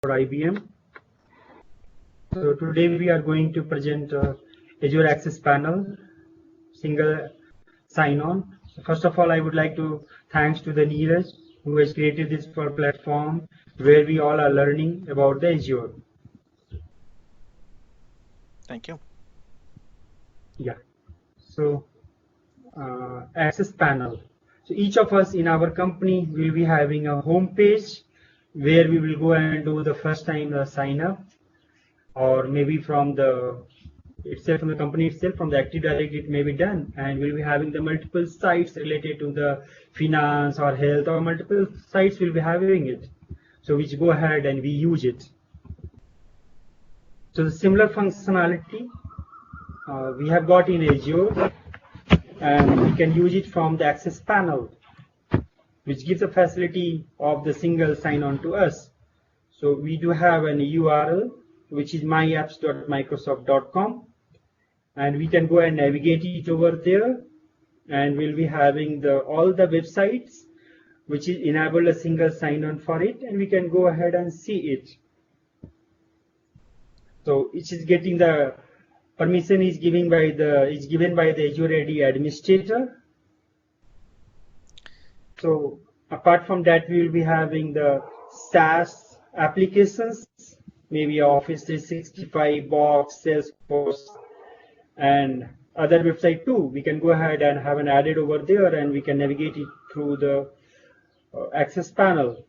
IBM. So today we are going to present Azure Access Panel, single sign-on. So first of all, I would like to thanks to the Neeraj who has created this platform where we all are learning about the Azure. Thank you. Yeah. So Access Panel. So each of us in our company will be having a home page where we will go and do the first time sign up, or maybe from the company itself, from the Active Directory it may be done, and we'll be having the multiple sites related to the finance or health, or multiple sites will be having it. So we go ahead and we use it. So the similar functionality we have got in Azure, and we can use it from the Access Panel, which gives a facility of the single sign-on to us. So we do have an URL, which is myapps.microsoft.com, and we can go and navigate it over there, and we'll be having all the websites which is enable a single sign-on for it, and we can go ahead and see it. So it is getting the permission is given by the Azure AD administrator. So apart from that, we will be having the SaaS applications, maybe Office 365, Box, Salesforce, and other website too. We can go ahead and have an added over there, and we can navigate it through the Access Panel.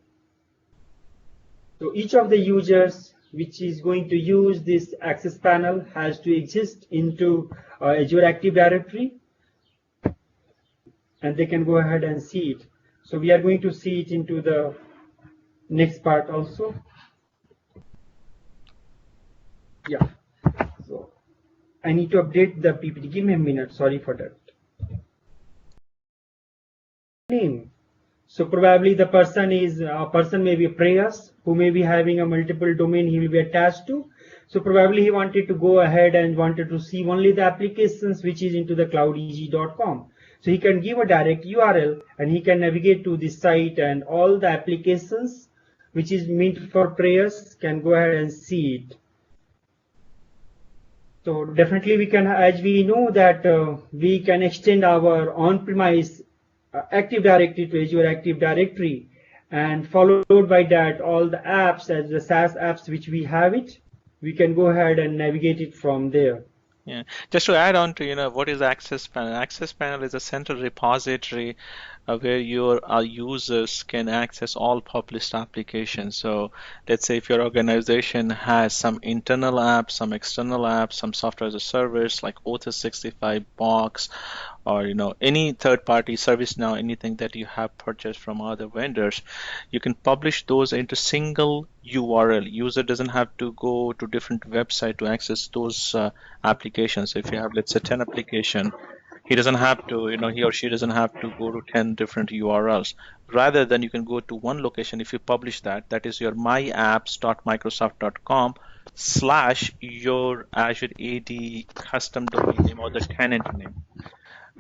So each of the users which is going to use this Access Panel has to exist into Azure Active Directory, and they can go ahead and see it. So we are going to see it into the next part also. Yeah. So I need to update the PPT. Give me a minute. Sorry for that. Name. So probably the person may be Prayas, who may be having a multiple domain he will be attached to. So probably he wanted to go ahead and wanted to see only the applications which is into the cloudeg.com. So he can give a direct URL and he can navigate to this site, and all the applications which is meant for prayers can go ahead and see it. So definitely we can, as we know that we can extend our on-premise Active Directory to Azure Active Directory, and followed by that all the apps as the SaaS apps which we have it, we can go ahead and navigate it from there. Yeah, just to add on to what is Access Panel. Access Panel is a central repository where your users can access all published applications. So let's say if your organization has some internal apps, some external apps, some software as a service like Office 365, Box, or any third-party ServiceNow, anything that you have purchased from other vendors, you can publish those into single URL. User doesn't have to go to different website to access those applications. If you have, let's say, 10 application, he doesn't have to, he or she doesn't have to go to 10 different URLs. Rather than you can go to one location. If you publish that is your myapps.microsoft.com/your Azure AD custom domain name or the tenant name.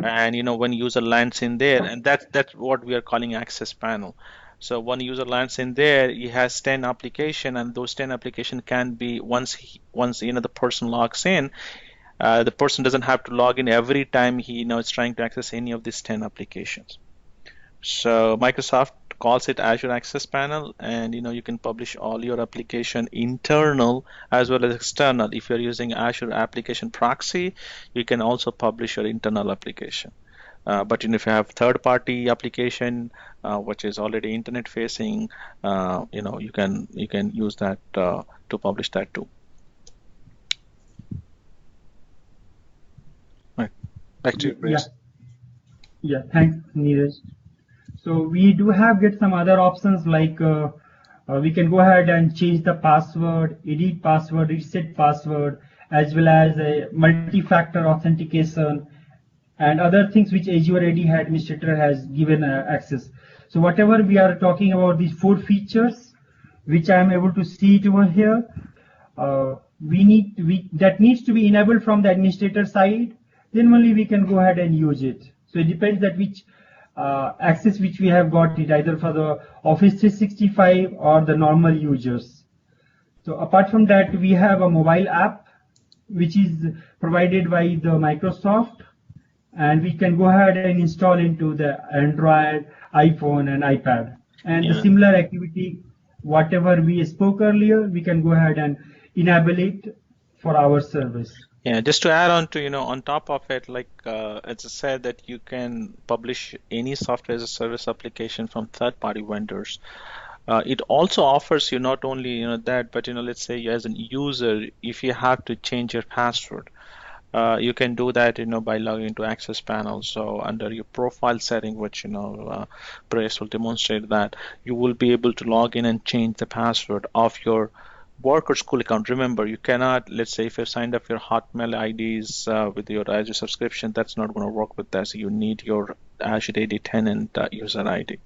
And when user lands in there, and that's what we are calling Access Panel. So when user lands in there, he has 10 application, and those 10 application can be once the person logs in, the person doesn't have to log in every time he is trying to access any of these 10 applications. So Microsoft calls it Azure Access Panel, and you can publish all your application internal as well as external. If you're using Azure Application Proxy, you can also publish your internal application. But if you have third-party application which is already internet facing, you can use that to publish that too. Right. Back to you, Chris. Yeah. Thanks, Neeraj. So we do get some other options like we can go ahead and change the password, edit password, reset password, as well as a multi-factor authentication and other things which Azure AD administrator has given access. So whatever we are talking about, these 4 features which I am able to see it over here, that needs to be enabled from the administrator side. Then only we can go ahead and use it. So it depends that which access which we have got it, either for the Office 365 or the normal users. So apart from that, we have a mobile app which is provided by the Microsoft, and we can go ahead and install into the Android, iPhone, and iPad. And the Yeah. similar activity, whatever we spoke earlier, we can go ahead and enable it for our service. Yeah, just to add on to, on top of it, like as I said, that you can publish any software as a service application from third-party vendors. It also offers you not only, that, but, let's say you as an user, if you have to change your password, you can do that, by logging into Access Panel. So under your profile setting, which, Prayesh will demonstrate that, you will be able to log in and change the password of your work or school account. Remember, you cannot, let's say if you signed up your Hotmail IDs with your Azure subscription, that's not going to work with that. So you need your Azure AD tenant user ID.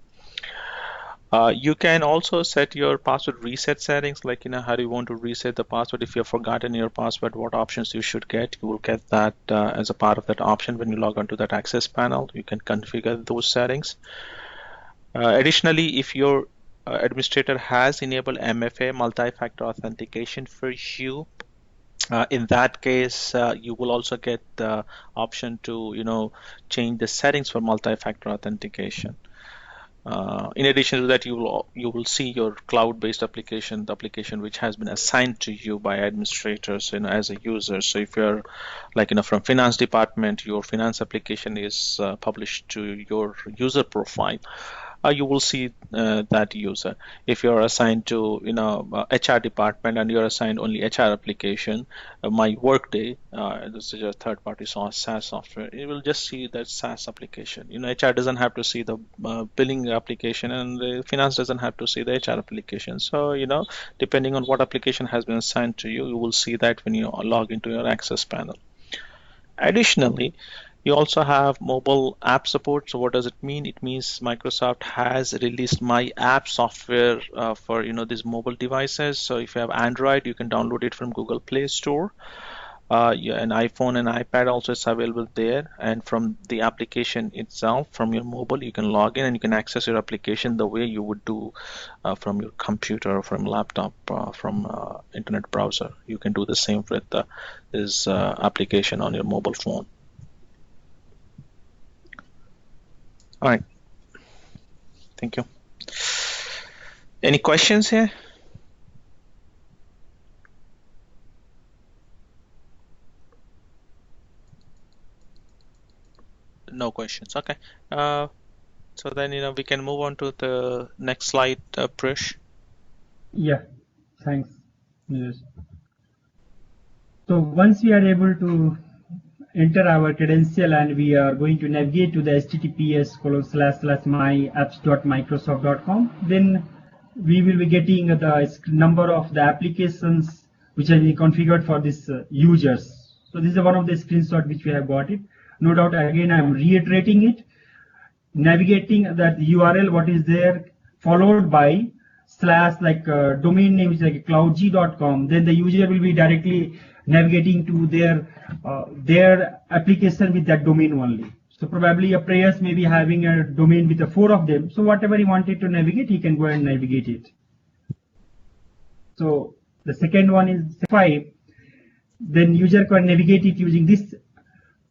You can also set your password reset settings, like, how do you want to reset the password? If you've forgotten your password, what options you should get? You will get that as a part of that option when you log onto that access panel. You can configure those settings. Additionally, if your administrator has enabled MFA, multi-factor authentication for you, in that case, you will also get the option to, change the settings for multi-factor authentication. In addition to that, you will see your cloud-based application, the application which has been assigned to you by administrators, as a user. So if you're like, from finance department, your finance application is published to your user profile. You will see that user. If you're assigned to HR department and you're assigned only HR application, my Workday, this is a third-party SaaS software, it will just see that SaaS application. HR doesn't have to see the billing application, and the finance doesn't have to see the HR application. So depending on what application has been assigned to you, you will see that when you log into your access panel. Additionally, you also have mobile app support. So what does it mean? It means Microsoft has released My App software for these mobile devices. So if you have Android, you can download it from Google Play Store. An iPhone and iPad also is available there. And from the application itself, from your mobile, you can log in and you can access your application the way you would do from your computer or from laptop, from internet browser. You can do the same with this application on your mobile phone. All right. Thank you. Any questions here? No questions. Okay. So then, we can move on to the next slide, Prish. Yeah, thanks. Yes. So once we are able to enter our credential and we are going to navigate to the https://myapps.microsoft.com, then we will be getting the number of the applications which have been configured for this users. So this is one of the screenshots which we have got it. No doubt, again, I am reiterating it. Navigating that URL, what is there, followed by / like domain name is like cloudg.com, then the user will be directly navigating to their application with that domain only. So probably a Prayers may be having a domain with the 4 of them. So whatever he wanted to navigate, he can go and navigate it. So the second one is 5. Then user can navigate it using this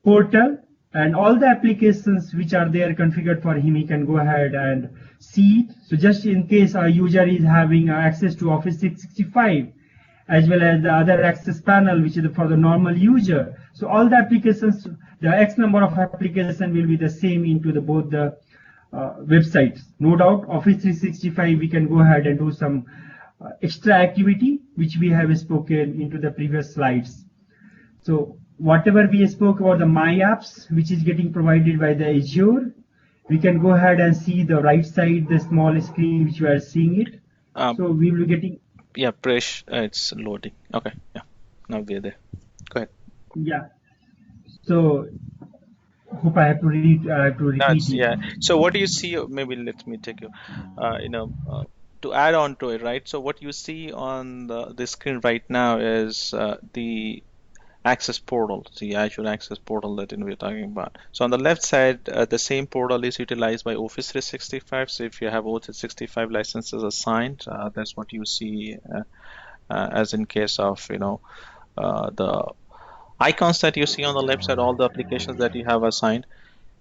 portal, and all the applications which are there configured for him, he can go ahead and see it. So just in case a user is having access to Office 365 as well as the other access panel, which is for the normal user. So all the applications, the X number of applications will be the same into both the websites. No doubt, Office 365, we can go ahead and do some extra activity, which we have spoken into the previous slides. So whatever we spoke about the My Apps, which is getting provided by the Azure, we can go ahead and see the right side, the small screen which you are seeing it. So we will be getting. Yeah, Presh, it's loading. Okay, yeah, now we're there. Go ahead. Yeah. So hope I have to repeat it. Yeah. So what do you see? Maybe let me take you. To add on to it, right? So what you see on the screen right now is the Access portal, the Azure Access portal that we're talking about. So on the left side, the same portal is utilized by Office 365. So if you have Office 365 licenses assigned, that's what you see as in case of the icons that you see on the left side, all the applications that you have assigned.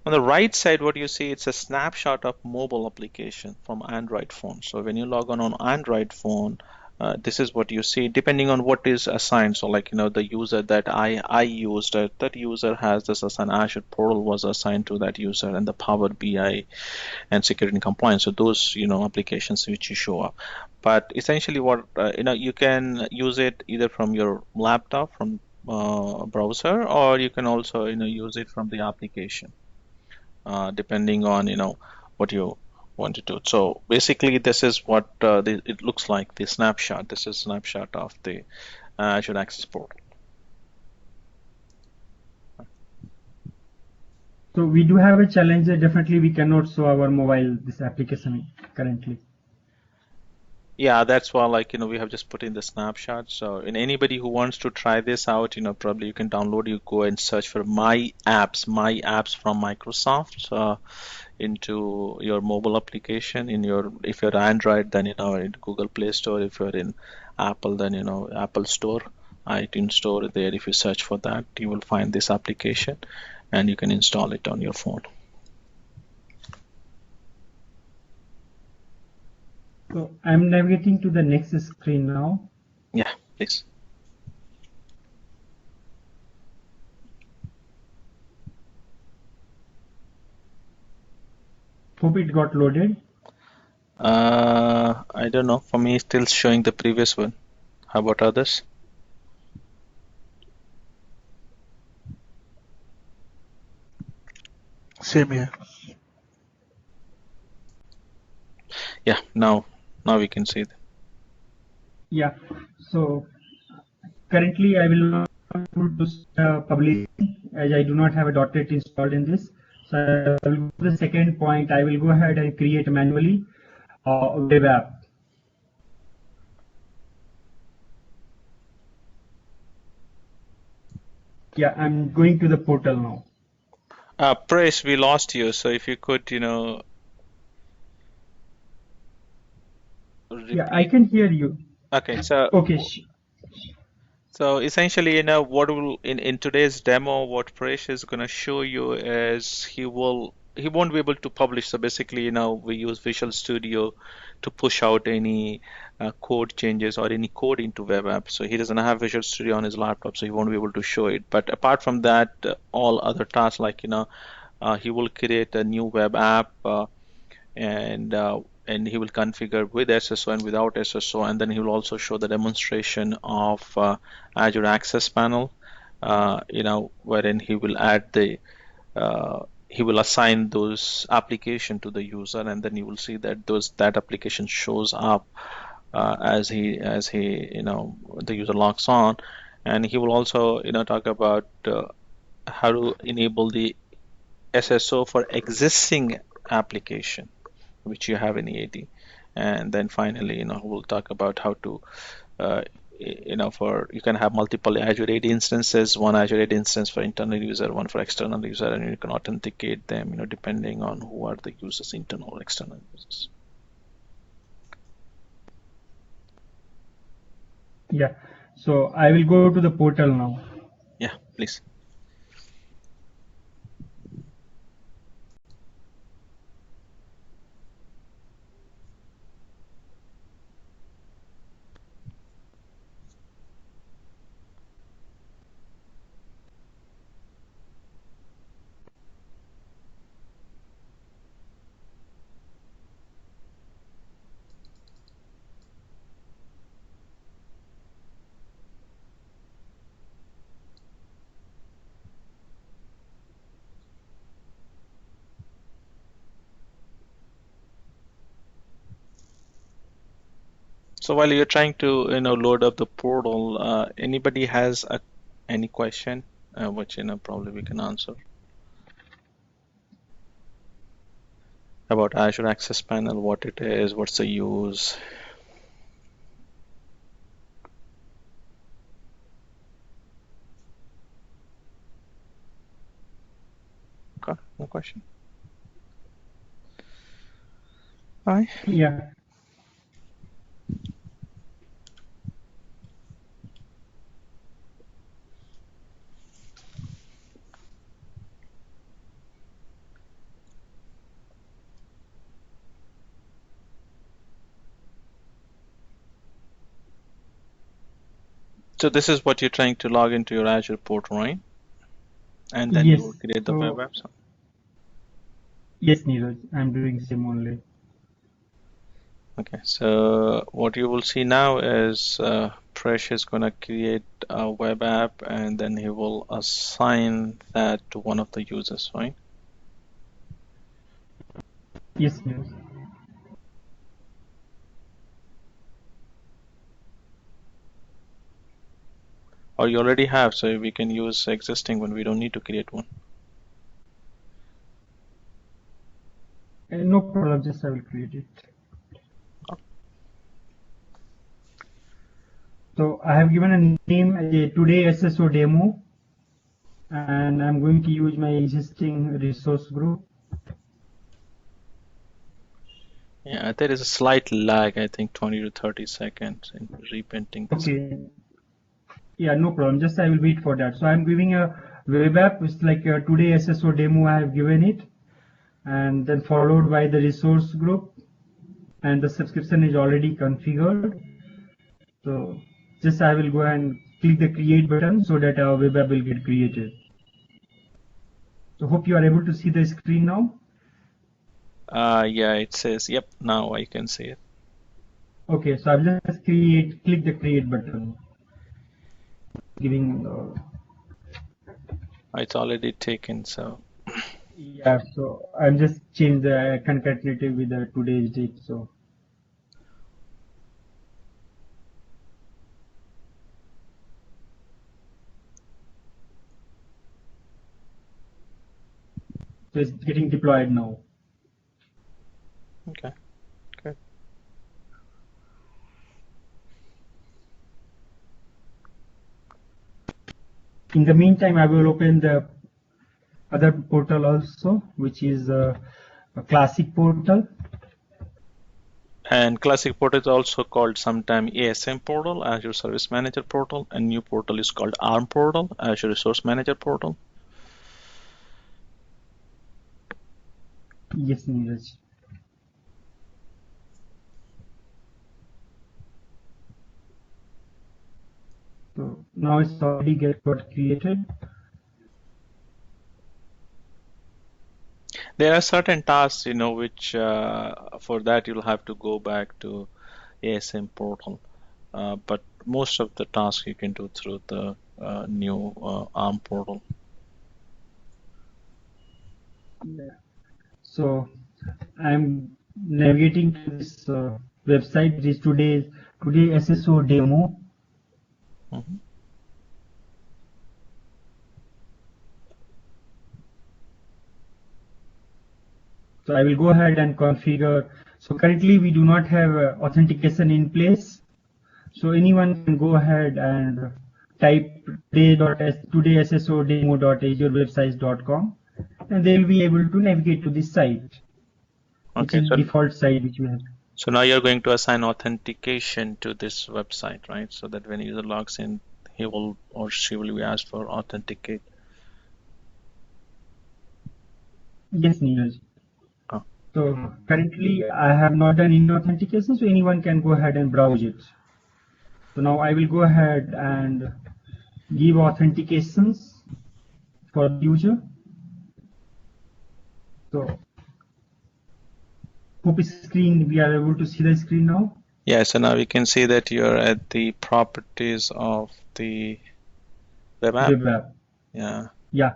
On the right side, what you see, it's a snapshot of mobile application from Android phone. So when you log on Android phone, this is what you see, depending on what is assigned. So like, the user that I used, that user has this assigned. Azure portal was assigned to that user, and the Power BI and security and compliance. So those, applications which you show up. But essentially what, you can use it either from your laptop, from browser, or you can also, use it from the application, depending on what you want to do. So basically, this is what it looks like. The snapshot. This is a snapshot of the Azure Access Portal. So we do have a challenge that definitely we cannot show our mobile this application currently. Yeah, that's why, like, we have just put in the snapshot. So in anybody who wants to try this out, probably you can download, you go and search for my apps from Microsoft, into your mobile application. If you're Android, then in Google Play Store. If you're in Apple, then Apple Store, iTunes Store. There, if you search for that, you will find this application, and you can install it on your phone. So I'm navigating to the next screen now. Yeah, please. Hope it got loaded. I don't know. For me, it's still showing the previous one. How about others? Same here. Yeah, now we can see it. Yeah. So currently I will not do publishing, as I do not have a .NET installed in this. So I will go to the second point. I will go ahead and create manually a web app. Yeah, I'm going to the portal now. Prash, we lost you. So if you could, Yeah, I repeat. can hear you. Okay, so Okay. So essentially, what will in today's demo, what Paresh is going to show you is he won't be able to publish. So basically, we use Visual Studio to push out any code changes or any code into web app. So he doesn't have Visual Studio on his laptop, so he won't be able to show it. But apart from that, all other tasks like he will create a new web app, and he will configure with SSO and without SSO, and then he will also show the demonstration of Azure Access Panel, wherein he will add he will assign those application to the user, and then you will see that that application shows up as the user logs on, and he will also talk about how to enable the SSO for existing application which you have in EAD. And then finally, we'll talk about how to, you can have multiple Azure AD instances, one Azure AD instance for internal user, one for external user, and you can authenticate them, depending on who are the users, internal or external users. Yeah. So I will go to the portal now. Yeah, please. So while you're trying to load up the portal, anybody has any question, which probably we can answer about Azure Access Panel, what it is, what's the use. Okay, no question. All right. Yeah. So this is what you're trying to log into your Azure portal, right? And then you will Yes. create the web app. So, Yes, Neeraj, I'm doing same only. okay, so what you will see now is Presh is going to create a web app and then he will assign that to one of the users, right? Yes, Neeraj. Or you already have, so we can use existing one. We don't need to create one. No problem, just I will create it. So I have given a name as a today SSO demo, and I'm going to use my existing resource group. Yeah, there is a slight lag, I think 20 to 30 seconds in reprinting this. Okay. Yeah, no problem. Just I will wait for that. So I'm giving a web app. It's like a today SSO demo. I have given it, and then followed by the resource group, and the subscription is already configured. So just I will go and click the create button so that our web app will get created. So hope you are able to see the screen now. Yeah, it says, yep, now I can see it. Okay, so I'll just click the create button, giving. It's already taken, so. Yeah, so I'll just change the concatenative with the today's date. So it's getting deployed now. Okay, good. In the meantime, I will open the other portal also, which is a classic portal. And Classic Portal is also called sometime ASM portal, Azure Service Manager portal, and new portal is called ARM portal, Azure Resource Manager portal. Yes, Neeraj. So now it's already got created. There are certain tasks, which for that you'll have to go back to ASM portal. But most of the tasks you can do through the new ARM portal. Yeah. So I'm navigating to this website, which is today SSO demo. Mhm. So I will go ahead and configure. So currently we do not have authentication in place. So anyone can go ahead and type today.ssodemo.azurewebsites.com, and they will be able to navigate to this site, which Okay, is the default site which we have. so now you're going to assign authentication to this website, right? So that when user logs in, he will or she will be asked for authenticate. Yes, Neeraj. Oh. So currently I have not done any authentication, so anyone can go ahead and browse it. So now I will go ahead and give authentications for the user. So hope screen, we are able to see the screen now. Yeah, so now we can see that you're at the properties of the web app. Web app. Yeah. Yeah.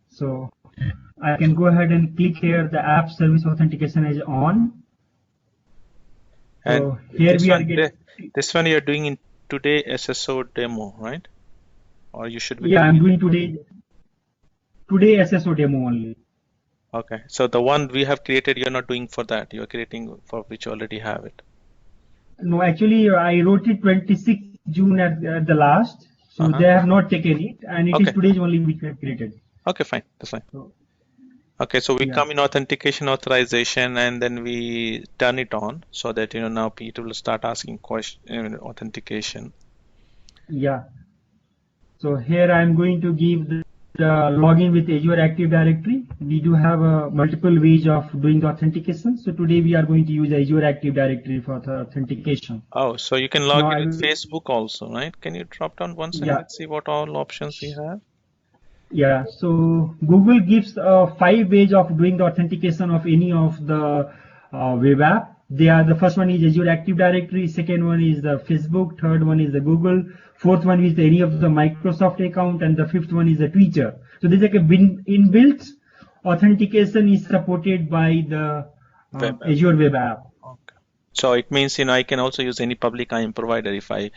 So I can go ahead and click here. The app service authentication is on. And So here we are getting. this one you're doing in today SSO demo, right? Or you should be Yeah, I'm doing doing today SSO demo only. Okay, so the one we have created, you're not doing for that. You're creating for which you already have it. No, actually I wrote it 26 June at the last. So they have not taken it, and it is today's only which we have created. Okay, fine. That's fine. So, Okay, so we yeah. come in authentication authorization and then we turn it on so that now people will start asking authentication. Yeah. So here I'm going to give the login with Azure Active Directory. We do have multiple ways of doing the authentication. So today we are going to use Azure Active Directory for the authentication. Oh, so you can log Now in I with will, Facebook also, right? Can you drop down once and yeah, let's see what all options we have? yeah. So Google gives 5 ways of doing the authentication of any of the web app. They are, the first one is Azure Active Directory, second one is the Facebook, third one is the Google, fourth one is any of the Microsoft account, and the fifth one is the Twitter. So there's like a inbuilt authentication is supported by the Web app. Azure web app. Okay. So it means, I can also use any public IAM provider if I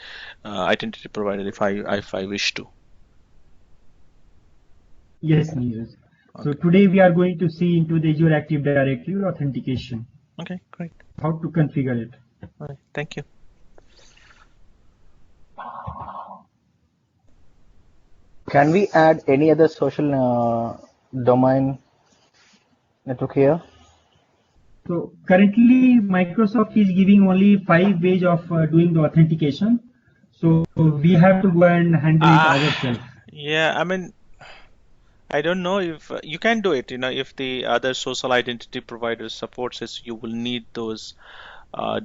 identity provider if I wish to. Yes, Neeraj. So Okay. today we are going to see into the Azure Active Directory authentication. Okay, great. How to configure it. All right, thank you. Can we add any other social domain network here? So currently Microsoft is giving only 5 ways of doing the authentication. So we have to go and handle it ourselves. Yeah, I don't know if you can do it. If the other social identity provider supports it, you will need those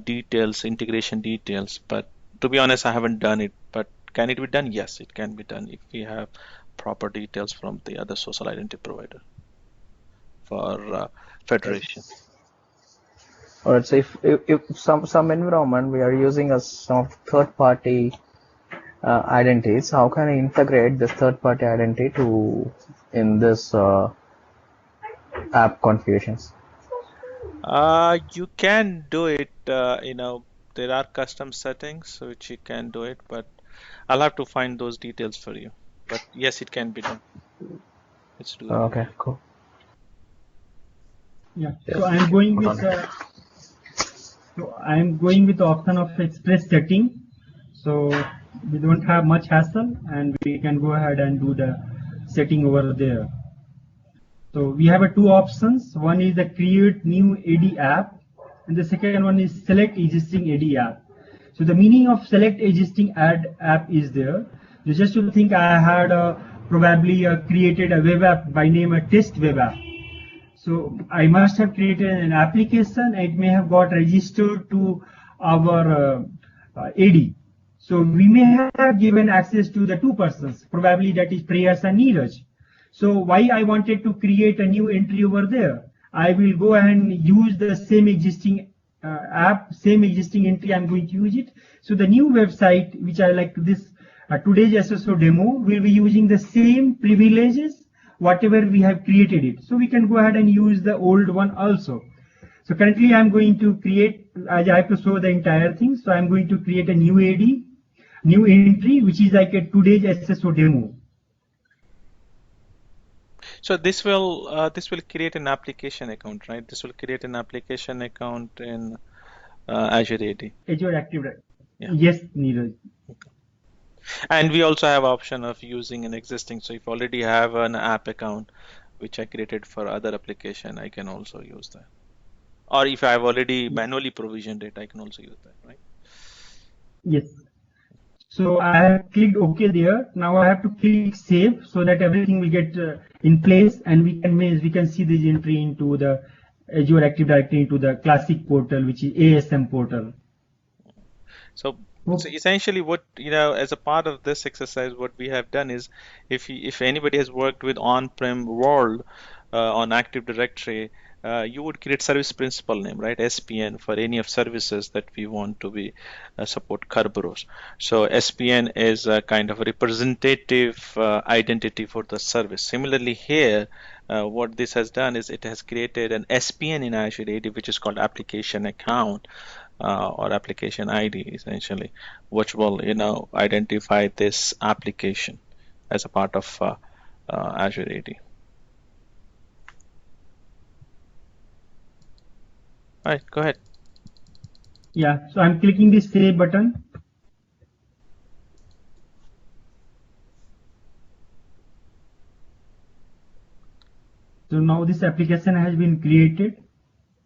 details, integration details. But to be honest, I haven't done it. But can it be done? Yes, it can be done if we have proper details from the other social identity provider for federation. Alright, so if some environment we are using some third-party identities, how can I integrate this third-party identity in this app configurations? You can do it. There are custom settings which you can do it, but I'll have to find those details for you. But yes, it can be done. It's doable. Okay, cool. Yeah. Yes. So I'm going with the option of express setting. So we don't have much hassle, and we can go ahead and do the setting over there. So we have two options. One is the create new AD app, and the second one is select existing AD app. So the meaning of select existing app is there. Just to think, I had probably created a web app by name a test web app. So I must have created an application. It may have got registered to our AD. So we may have given access to the two persons, probably that is Prayas and Neeraj. So why I wanted to create a new entry over there? I will go and use the same existing app, same existing entry. I'm going to use it. So the new website, which I like this today's SSO demo, will be using the same privileges, whatever we have created it. So we can go ahead and use the old one also. So currently I'm going to create, I have to show the entire thing. So I'm going to create a new AD, new entry, which is like a today's SSO demo. So this will create an application account, right? This will create an application account in Azure AD. Azure Active Directory. Yeah. Yes, Neeraj. Okay. And we also have option of using an existing. So if you already have an app account, which I created for other application, I can also use that. Or if I've already manually provisioned it, I can also use that, right? Yes. So I have clicked OK there. Now I have to click Save so that everything will get in place, and we can see this entry into the Azure Active Directory into the classic portal, which is ASM portal. So essentially, what as a part of this exercise, what we have done is, if anybody has worked with on-prem world on Active Directory, you would create service principal name, right? SPN for any of services that we want to be support Kerberos. So SPN is a kind of a representative identity for the service. Similarly here, what this has done is it has created an SPN in Azure AD, which is called application account or application ID, essentially, which will identify this application as a part of Azure AD. All right, go ahead. Yeah, so I'm clicking the Save button. So now this application has been created,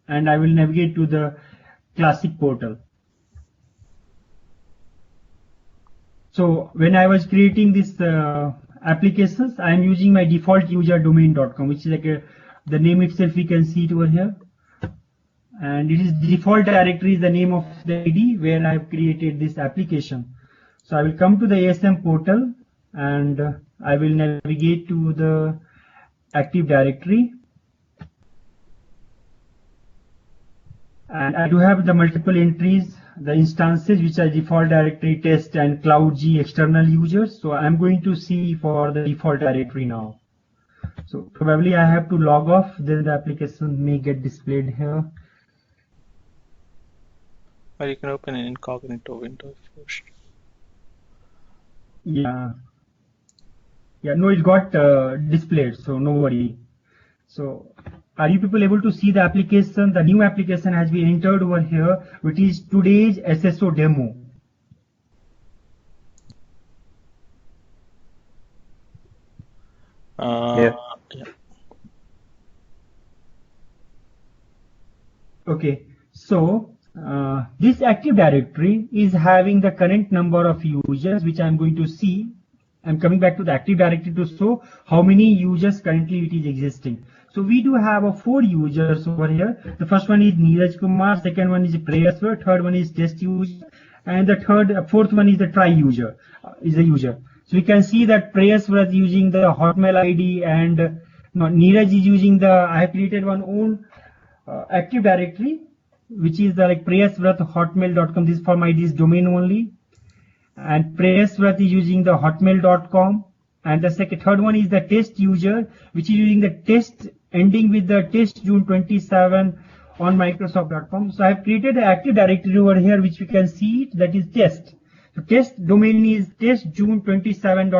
and I will navigate to the classic portal. So when I was creating this applications, I am using my default user domain.com, which is like the name itself we can see it over here. And it is default directory is the name of the ID where I have created this application. So I will come to the ASM portal and I will navigate to the Active Directory. And I do have the multiple entries, the instances which are default directory, test and cloud G external users. So I'm going to see for the default directory now. So probably I have to log off, then the application may get displayed here. Or you can open an incognito window first. Yeah. Yeah, no, it got displayed, so no worry. So are you people able to see the application? The new application has been entered over here, which is today's SSO demo. Yeah. Yeah. Okay, so this Active Directory is having the current number of users, which I'm going to see. I'm coming back to the Active Directory to show how many users currently it is existing. So we do have 4 users over here. The first one is Neeraj Kumar, second one is Prayaswar, third one is test user, and the fourth one is the try user, is a user. So we can see that Prayaswar is using the Hotmail ID and Neeraj is using I have created one own Active Directory, which is the like prayasvrat@hotmail.com. This is for this domain only. And Prayasvrat is using the hotmail.com. And the third one is the test user, which is using the test ending with the test June 27 on Microsoft.com. So I have created an Active Directory over here, which we can see it, that is test. So test domain is test June 27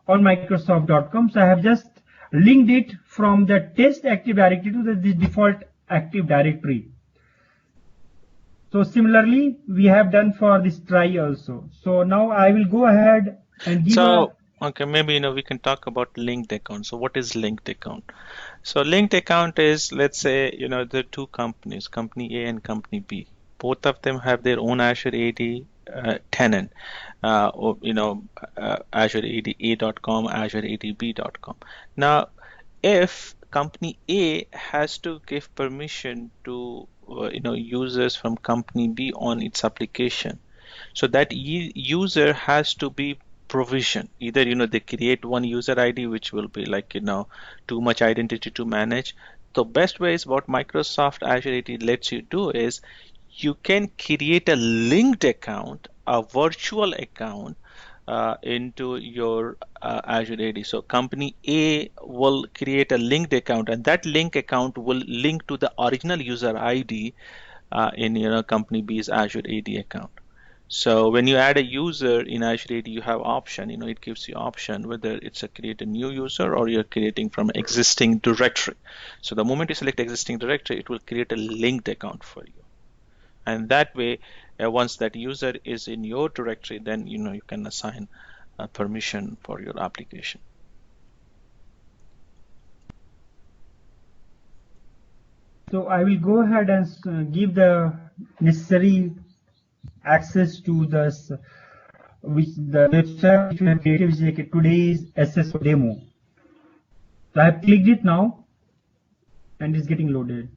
on Microsoft.com. So I have just linked it from the test Active Directory to the default Active Directory. So similarly, we have done for this try also. So now I will go ahead and give okay, maybe we can talk about linked account. So what is linked account? So linked account is, let's say there are 2 companies, company A and company B. Both of them have their own Azure AD tenant, or Azure AD A.com, Azure AD B.com. Now, if company A has to give permission to users from company B on its application, so that user has to be provisioned. Either they create one user ID, which will be like too much identity to manage. The best way is what Microsoft Azure AD lets you do is you can create a linked account, a virtual account into your Azure AD. So company A will create a linked account, and that link account will link to the original user ID in company B's Azure AD account. So when you add a user in Azure AD, you have option. It gives you option whether it's a create a new user or you're creating from existing directory. So the moment you select existing directory, it will create a linked account for you. And that way, once that user is in your directory, then you can assign a permission for your application. So I will go ahead and give the necessary access to the website which we have created, which is like today's SSO demo. So I have clicked it now, and it's getting loaded.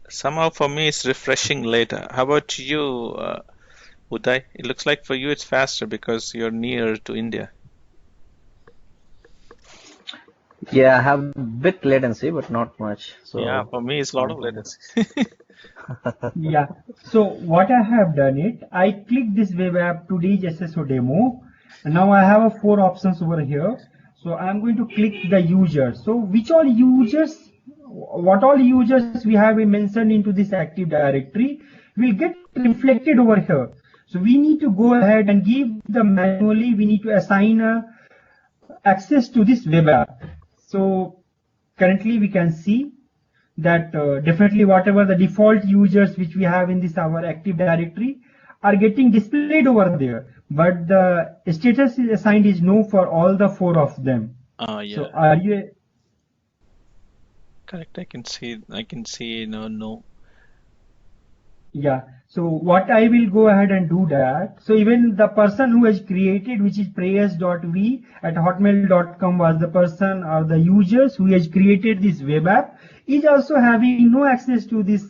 Somehow for me it's refreshing later. How about you, Uday? It looks like for you it's faster because you're near to India. Yeah, I have a bit latency, but not much. So yeah, for me it's a lot of latency. Yeah. So what I have done I click this web app today's SSO demo, and now I have 4 options over here. So I'm going to click the users. So what all users we have mentioned into this Active Directory will get reflected over here. So we need to go ahead and give manually, we need to assign access to this web app. So currently we can see that definitely whatever the default users which we have in our Active Directory are getting displayed over there, but the status is assigned is no for all the 4 of them. Yeah. So are you correct? I can see no. Yeah. So what I will go ahead and do that. So even the person who has created, which is prayers.v at hotmail.com, was the person or the users who has created this web app, is also having no access to this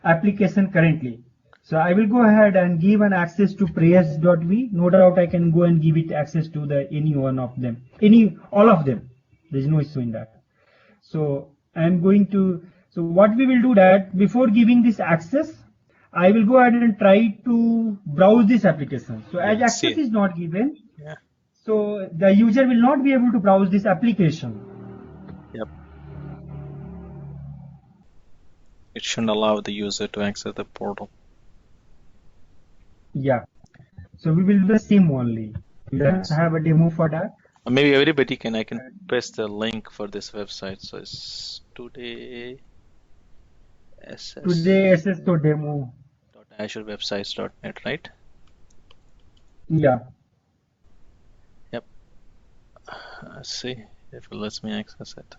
application currently. So I will go ahead and give an access to prayers.v. No doubt I can go and give it access to any one of them, all of them. There is no issue in that. So I'm going to, so what we will do that before giving this access, I will go ahead and try to browse this application. So as Yeah, access see. is not given, Yeah. so the user will not be able to browse this application. Yep. It shouldn't allow the user to access the portal. Yeah. So we will do the same only. We have a demo for that. Maybe everybody can, I can paste the link for this website. So it's today Today SS to demo. asurewebsites.net, right? Yeah. Yep. Let's see if it lets me access it.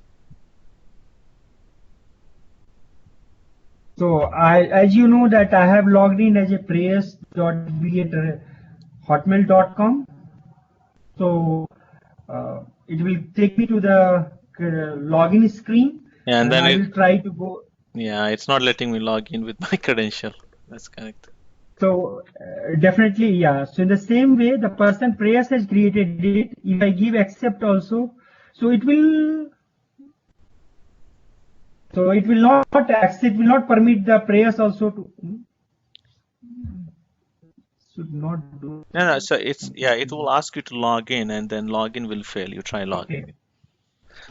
So as you know that I have logged in as a prayers.v at hotmail.com. So it will take me to the login screen, Yeah, and then I will try to go. yeah, it's not letting me log in with my credential. That's correct. So definitely, yeah. So in the same way, the person prayers has created it. If I give accept also, so it will. So it will not accept. It will not permit the prayers also to. Should not do. No, so it's, yeah, it will ask you to log in and then login will fail. You try logging in.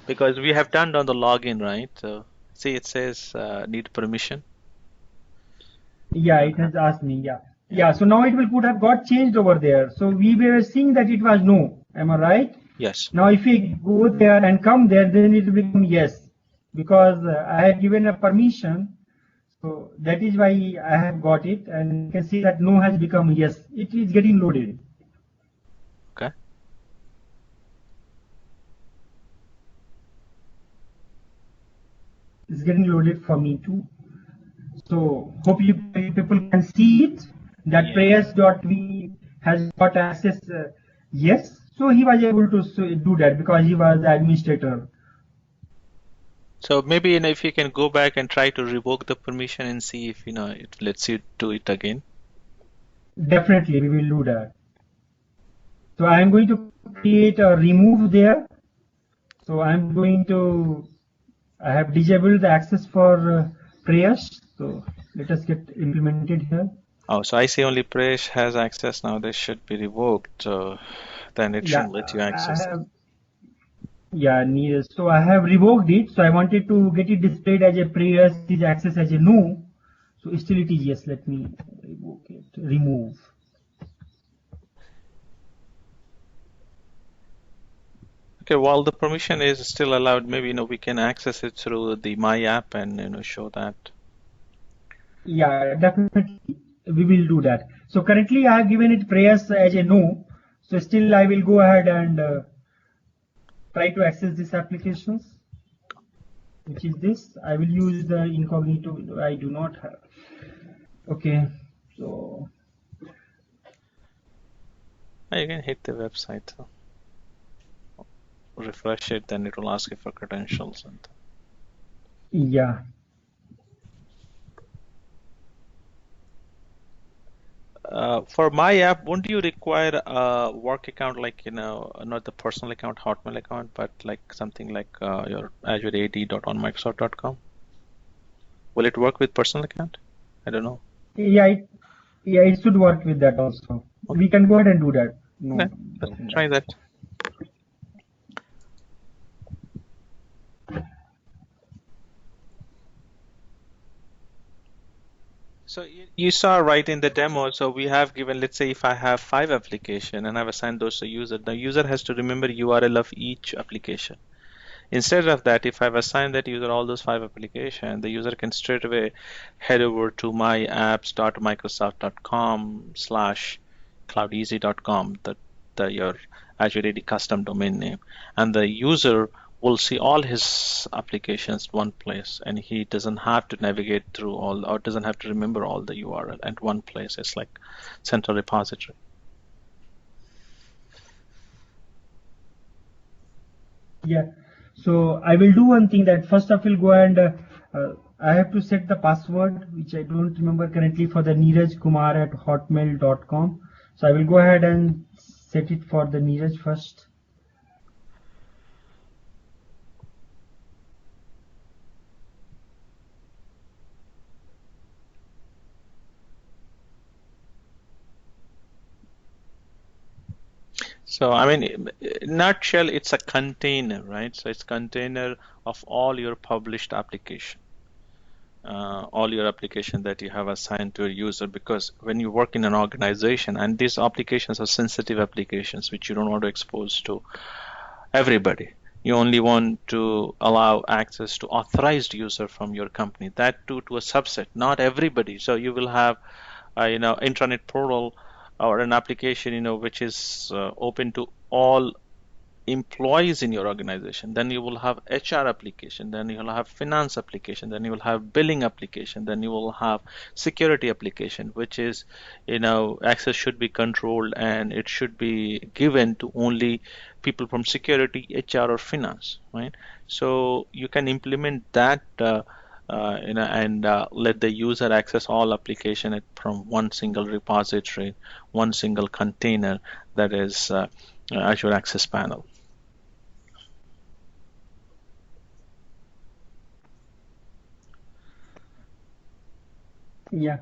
Because we have done on the login, right? So see, it says need permission. Yeah, it has asked me. Yeah. Yeah. So now it will could have got changed over there. So we were seeing that it was no. Am I right? Yes. Now if we go there and come there, then it will become yes, because I had given a permission. So that is why I have got it, and you can see that no has become yes. It is getting loaded. Okay. It's getting loaded for me too. So hope you people can see it. That Yeah. prayers.v has got access. Yes. So he was able to do that because he was the administrator. So maybe, if you can go back and try to revoke the permission and see if it lets you do it again. Definitely, we will do that. So I am going to create a remove there. So I am going to, I have disabled the access for prayers. So let us get implemented here. Oh, so I see only Presh has access now. This should be revoked. Then it shouldn't let you access it. Yeah, near. So I have revoked it. So I wanted to get it displayed as a prayers, is access as a no. So still it is yes. Let me revoke it. Remove. Okay, while the permission is still allowed, maybe we can access it through the My App and show that. Yeah, definitely we will do that. So currently I have given it prayers as a no. So still I will go ahead and try to access these applications, which is this. I will use the incognito. I do not have. Okay, so You can hit the website. Refresh it, then it will ask you for credentials. yeah. For My App, won't you require a work account, like not the personal account, Hotmail account, but like something like your AzureAD.onmicrosoft.com? Will it work with personal account? I don't know. Yeah, it should work with that also. Okay. We can go ahead and do that. No. Okay, let's try that. So you saw right in the demo, so we have given, let's say if I have 5 applications and I've assigned those to user, the user has to remember URL of each application. Instead of that, if I've assigned that user all those 5 applications, the user can straight away head over to myapps.microsoft.com/cloudeasy.com, your Azure AD custom domain name, and the user will see all his applications in one place, and he doesn't have to navigate through all, or doesn't have to remember all the URL at one place. It's like central repository. Yeah. So I will do one thing, that first I will go and I have to set the password, which I don't remember currently, for the neerajkumar@hotmail.com. So I will go ahead and set it for the Neeraj first. So, I mean, in nutshell, it's a container, right? So it's container of all your published application, all your application that you have assigned to a user. Because when you work in an organization, and these applications are sensitive applications, which you don't want to expose to everybody. You only want to allow access to authorized user from your company, that too to a subset, not everybody. So you will have, intranet portal or an application, which is open to all employees in your organization. Then you will have HR application, then you will have finance application, then you will have billing application, then you will have security application, which is, access should be controlled and it should be given to only people from security, HR, or finance, right? So you can implement that, and let the user access all application from one single repository, one single container, that is Azure Access Panel. Yeah.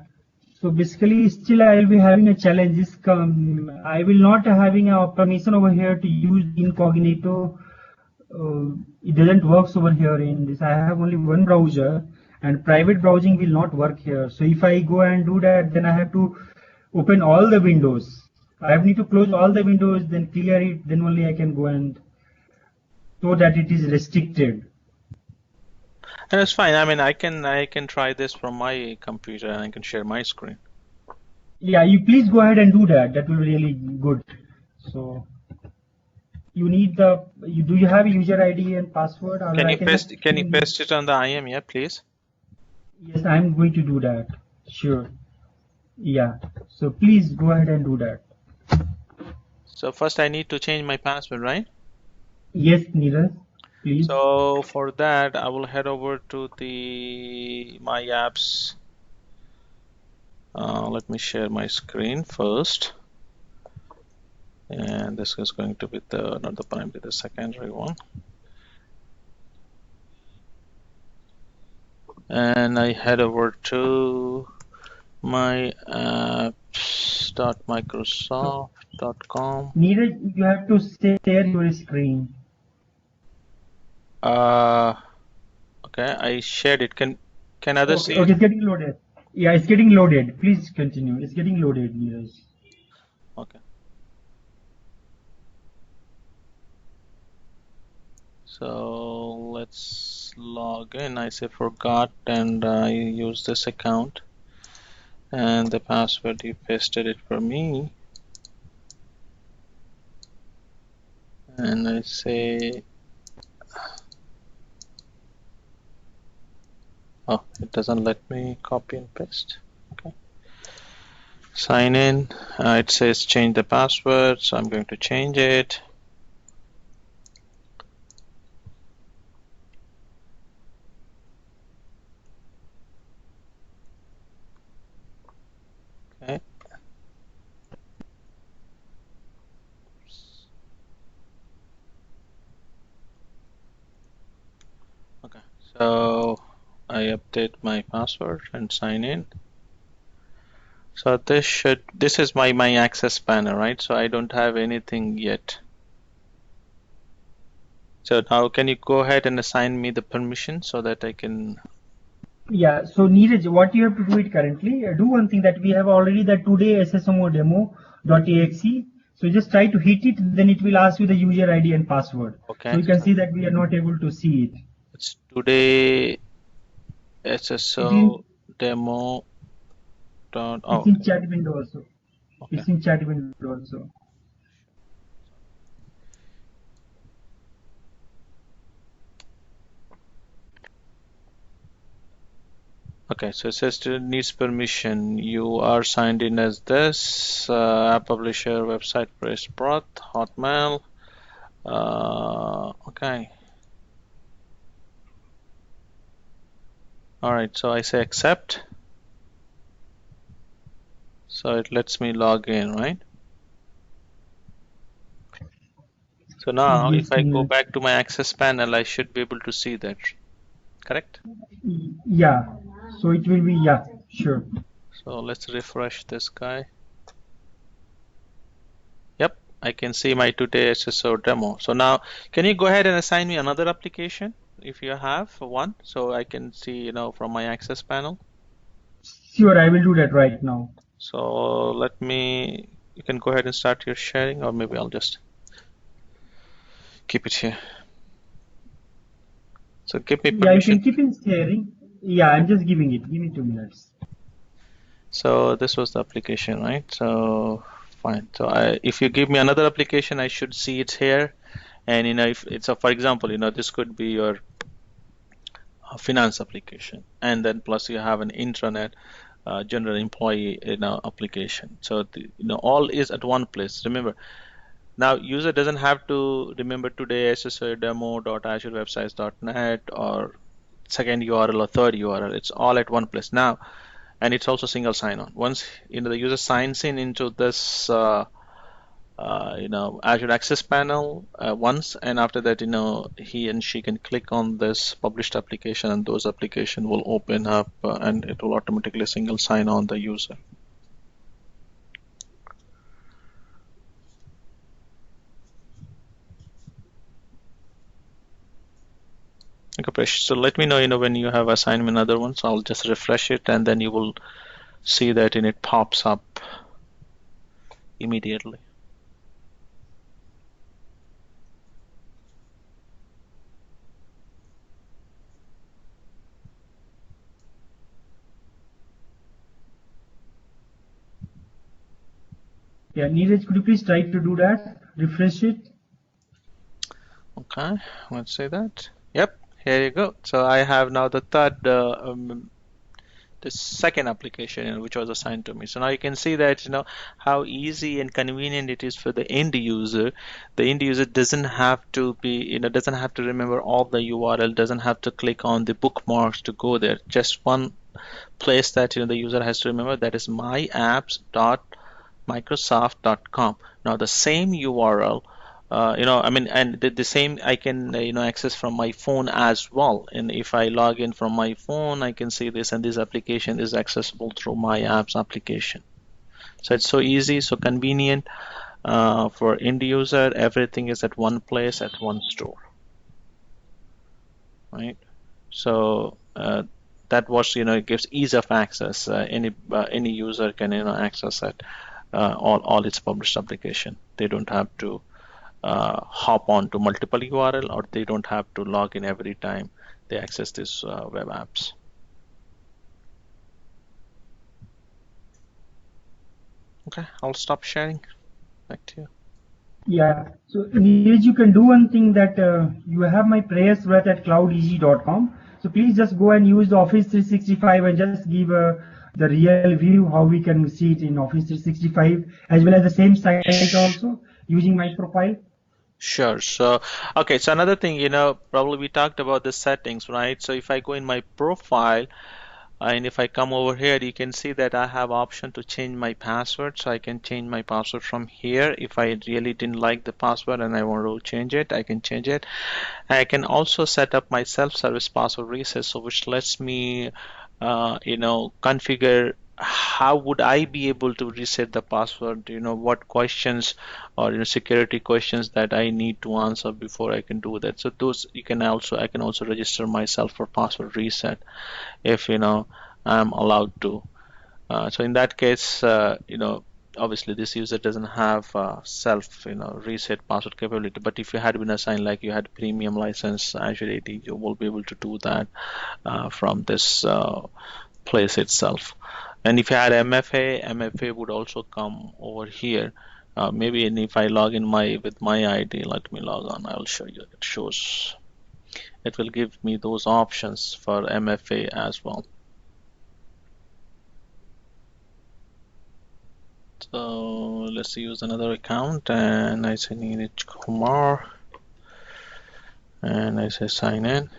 So basically, still I will be having a challenge. I will not having a permission over here to use incognito. It doesn't work over here in this. I have only one browser, and private browsing will not work here. So if I go and do that, then I have to open all the windows. I need to close all the windows, then clear it, then only I can go and, so that it is restricted. And it's fine. I mean, I can try this from my computer and I can share my screen. Yeah, you please go ahead and do that. That will be really good. So you need do you have user ID and password, or Can I you can paste just can you paste it on the IAM, yeah, please? Yes, I'm going to do that. Sure. Yeah. So please go ahead and do that. So first I need to change my password, right? Yes, Neeraj, please. So for that, I will head over to my apps. Let me share my screen first. And this is going to be not the primary, the secondary one. And I head over to my apps.microsoft.com. Neeraj, you have to share your screen. Okay, I shared it. Can others see Okay, it? it's getting loaded. Yeah, it's getting loaded. Please continue. It's getting loaded, Neeraj. Okay. So let's log in. I say forgot and I use this account. And the password, you pasted it for me. And I say, oh, it doesn't let me copy and paste. Okay. Sign in. It says change the password, so I'm going to change it. Okay. Okay. So I update my password and sign in. So this is my access panel, right? So I don't have anything yet. So now can you go ahead and assign me the permission so that I can? Yeah, so Neeraj, what you have to do it currently, do one thing, that we have already the today SSMO demo.exe. So just try to hit it, then it will ask you the user ID and password. Okay. So you can see that we are not able to see it. It's today SSO demo. It's in chat window also. Okay. It's in chat window also. Okay, so it says student needs permission. You are signed in as this app publisher, website, press, broth, Hotmail. Okay. All right, so I say accept. So it lets me log in, right? So now if Yes, I go back to my access panel, I should be able to see that, correct? yeah. So it will be, yeah, sure. So let's refresh this guy. Yep, I can see my today SSO demo. So now, can you go ahead and assign me another application if you have one, so I can see, from my access panel? Sure, I will do that right now. So you can go ahead and start your sharing, or maybe I'll just keep it here. So give me Yeah, you permission. can keep in sharing. Yeah, I'm just giving it. Give me 2 minutes. So this was the application, right? So fine. So if you give me another application, I should see it here. And if it's for example, this could be your finance application, and then plus you have an intranet general employee application. So all is at one place. Remember, now user doesn't have to remember today SSO demo.azurewebsites.net or second URL or third URL. It's all at one place now, and it's also single sign-on. Once the user signs in into this Azure Access Panel once, and after that, he and she can click on this published application, and those application will open up, and it will automatically single sign on the user. Okay, Presh. So let me know, when you have assigned me another one. So I'll just refresh it, and then you will see that it pops up immediately. Yeah, Neeraj, could you please try to do that? Refresh it. Okay, let's say that. Yep, here you go. So I have now the second application, which was assigned to me. So now you can see that how easy and convenient it is for the end user. The end user doesn't have to doesn't have to remember all the URL, doesn't have to click on the bookmarks to go there. Just one place that the user has to remember, that is myapps.microsoft.com. Now the same URL, and the same I can access from my phone as well. And if I log in from my phone, I can see this, and this application is accessible through my apps application. So it's so easy, so convenient for end user. Everything is at one place, at one store, right? So that was it gives ease of access. Any user can access it, all its published application. They don't have to hop on to multiple URL, or they don't have to log in every time they access these web apps. Okay, I'll stop sharing. Back to you. Yeah. So Neeraj, you can do one thing, that you have my prayers wreath at cloudeg.com. So please just go and use the Office 365 and just give the real view how we can see it in Office 365, as well as the same site also using my profile. Sure. So, okay. So another thing, probably we talked about the settings, right? So if I go in my profile, and if I come over here, you can see that I have option to change my password. So I can change my password from here. If I really didn't like the password and I want to change it, I can change it. I can also set up my self-service password reset, so which lets me, configure how would I be able to reset the password. What questions or security questions that I need to answer before I can do that. So those I can also register myself for password reset if I'm allowed to. So in that case, obviously this user doesn't have self reset password capability, but if you had been assigned, like you had premium license Azure AD, you will be able to do that from this place itself. And if you had MFA would also come over here. Maybe, and if I log in with my ID, let me log on, I'll show you. It will give me those options for MFA as well. So let's use another account, and I say Neeraj Kumar, and I say sign in.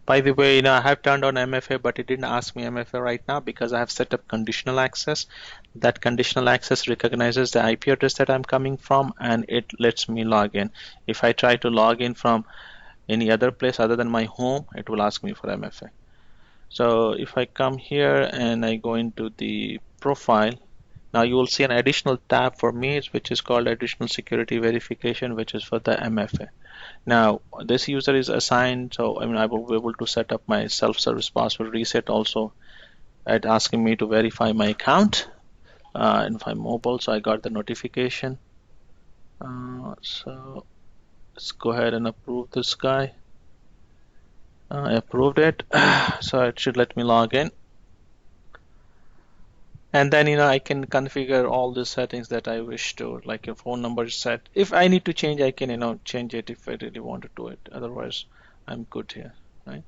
By the way, I have turned on MFA, but it didn't ask me MFA right now because I have set up conditional access. That conditional access recognizes the IP address that I'm coming from, and it lets me log in. If I try to log in from any other place other than my home, it will ask me for MFA. So if I come here and I go into the profile, now you will see an additional tab for me, which is called additional security verification, which is for the MFA. Now this user is assigned, so I will be able to set up my self-service password reset also at asking me to verify my account. And if I'm mobile, so I got the notification. So let's go ahead and approve this guy. I approved it, so it should let me log in. And then I can configure all the settings that I wish to, like your phone number is set. If I need to change, I can change it if I really want to do it. Otherwise, I'm good here, right?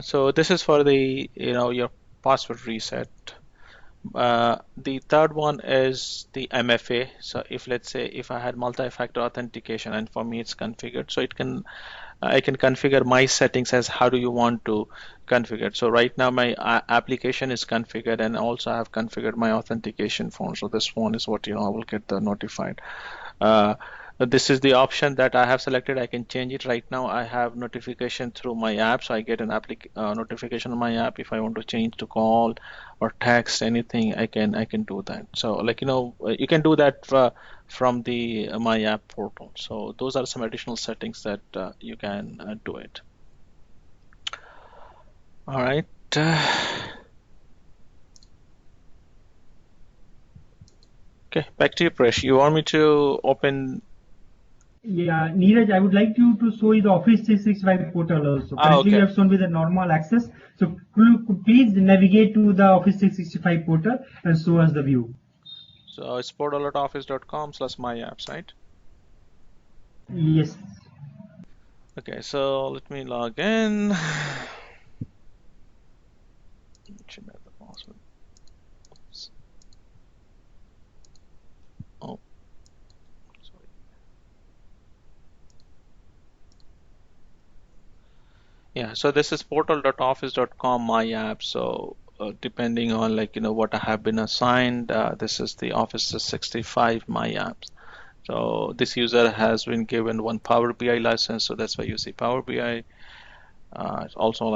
So this is for the your password reset. The third one is the MFA. So if let's say if I had multi-factor authentication, and for me it's configured, so I can configure my settings as how do you want to configure. So right now my application is configured, and also I have configured my authentication phone. So this phone is what I will get the notified. This is the option that I have selected. I can change it right now. I have notification through my app, so I get an notification on my app. If I want to change to call or text anything, I can do that. So you can do that from the my app portal. So those are some additional settings that you can do it. All right. Okay, back to you, Presh. You want me to open? Yeah, Neeraj, I would like you to show you the Office 365 portal also. Currently, you have shown with the normal access. So could please navigate to the Office 365 portal and show us the view. So it's portal.office.com/myapps, right? Yes. Okay, so let me log in. Oh, sorry. Yeah, so this is portal.office.com my app. So depending on what I have been assigned, this is the Office 365 my apps. So this user has been given one Power BI license, so that's why you see Power BI. It's also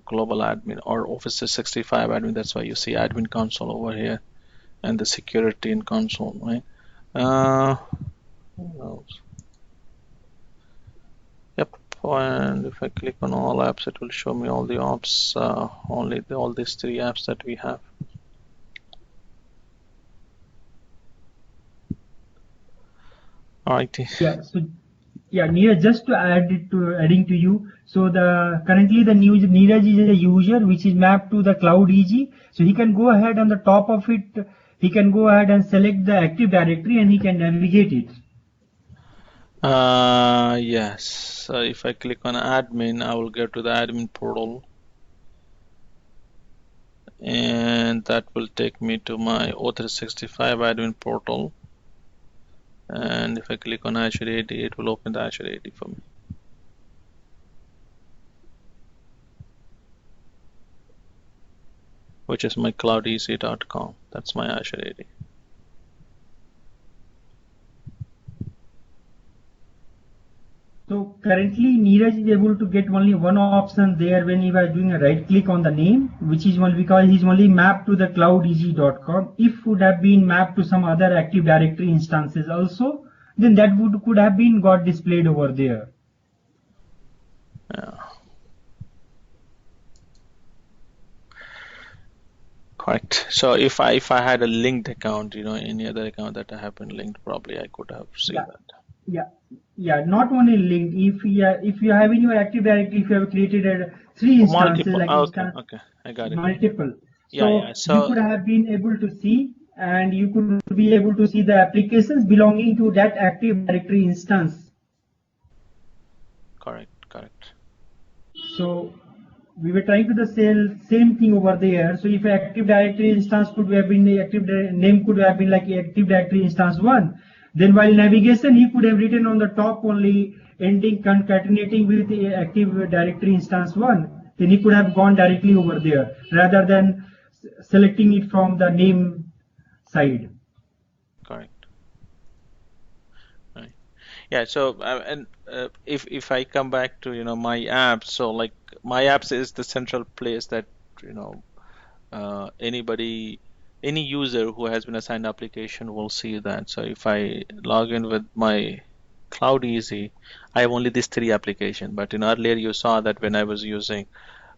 global admin or Office 365 admin. That's why you see admin console over here, and the security in console, right? What else? Yep. And if I click on all apps, it will show me all the apps, all these three apps that we have. All right. Yeah. So yeah, Neeraj, just to adding to you. So currently the new Neeraj is a user which is mapped to the Cloud EG. So he can go ahead on the top of it. He can go ahead and select the Active Directory and he can navigate it. Yes. So if I click on admin, I will get to the admin portal, and that will take me to my O365 admin portal. And if I click on Azure AD, it will open the Azure AD for me. Which is my cloudec.com. That's my Azure AD. So currently Neeraj is able to get only one option there when he was doing a right click on the name, which is only because he's only mapped to the cloudeg.com. If would have been mapped to some other Active Directory instances also, then that could have been got displayed over there. Yeah. Correct. So if I had a linked account, any other account that I have been linked, probably I could have seen that. Yeah. Not only linked. If you have in your Active Directory, if you have created three instances, okay, I got it. Multiple. So you could have been able to see, and you could be able to see the applications belonging to that Active Directory instance. Correct. So we were trying to the same thing over there. So if Active Directory instance could have been the name could have been like Active Directory instance 1, then while navigation he could have written on the top only ending concatenating with the Active Directory instance 1. Then he could have gone directly over there rather than selecting it from the name side. Correct. Right. Yeah. So if I come back to my apps, so like my apps is the central place that any user who has been assigned application will see that. So if I log in with my Cloud Easy, I have only these 3 applications. But earlier you saw that when I was using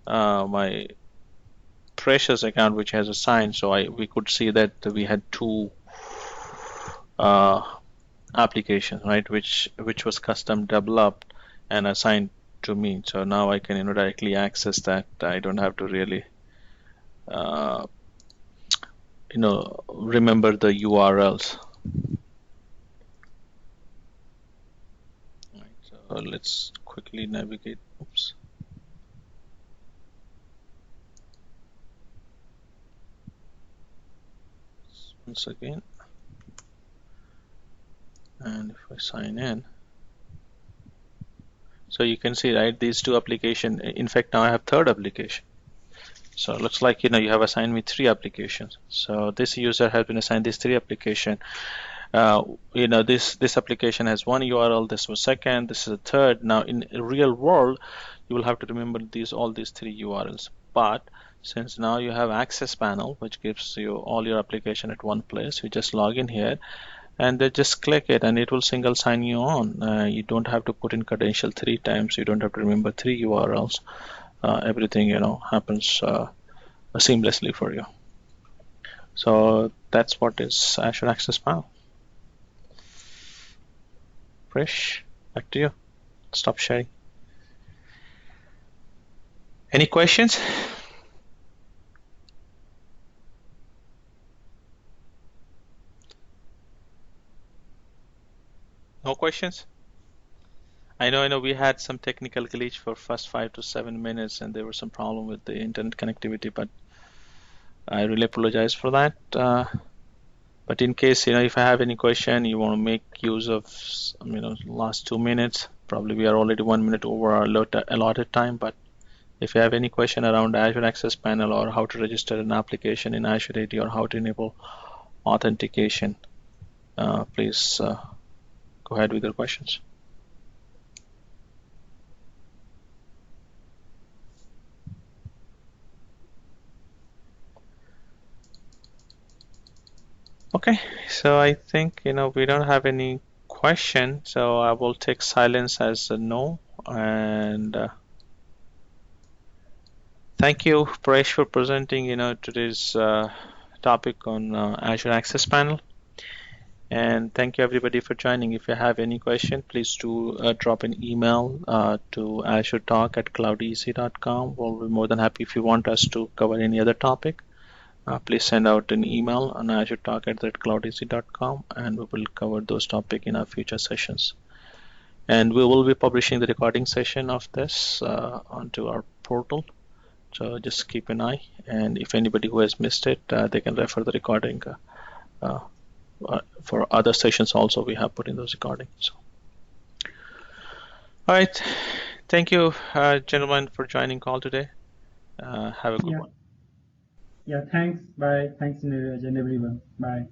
my Precious account, which has assigned, so we could see that we had 2 applications, right, which was custom developed and assigned to me. So now I can directly access that. I don't have to really remember the URLs. Right, so let's quickly navigate. Oops. Once again, and if I sign in, so you can see, right, these 2 applications. In fact, now I have 3rd application. So it looks like you have assigned me 3 applications. So this user has been assigned these 3 applications. This application has 1 URL. This was 2nd. This is a 3rd. Now in real world, you will have to remember all these 3 URLs. But since now you have access panel, which gives you all your application at one place, you just log in here and then just click it and it will single sign you on. You don't have to put in credential 3 times. You don't have to remember 3 URLs. Everything happens seamlessly for you. So that's what is Azure Access Panel. Krish, back to you. Stop sharing. Any questions? No questions? I know we had some technical glitch for first 5 to 7 minutes and there was some problem with the internet connectivity, but I really apologize for that. But in case if I have any question, you want to make use of last 2 minutes, probably we are already 1 minute over our allotted time, but if you have any question around Azure Access Panel or how to register an application in Azure AD or how to enable authentication, please go ahead with your questions. Okay, so I think we don't have any question, so I will take silence as a no. And thank you, Paresh, for presenting today's topic on Azure Access Panel. And thank you everybody for joining. If you have any question, please do drop an email to AzureTalk@cloudeasy.com. We'll be more than happy. If you want us to cover any other topic, please send out an email on AzureTalk@cloudeasy.com, and we will cover those topics in our future sessions. And we will be publishing the recording session of this onto our portal. So just keep an eye. And if anybody who has missed it, they can refer the recording for other sessions also. We have put in those recordings. All right. Thank you, gentlemen, for joining call today. Have a good one. Yeah, thanks. Bye. Thanks, everyone. Bye.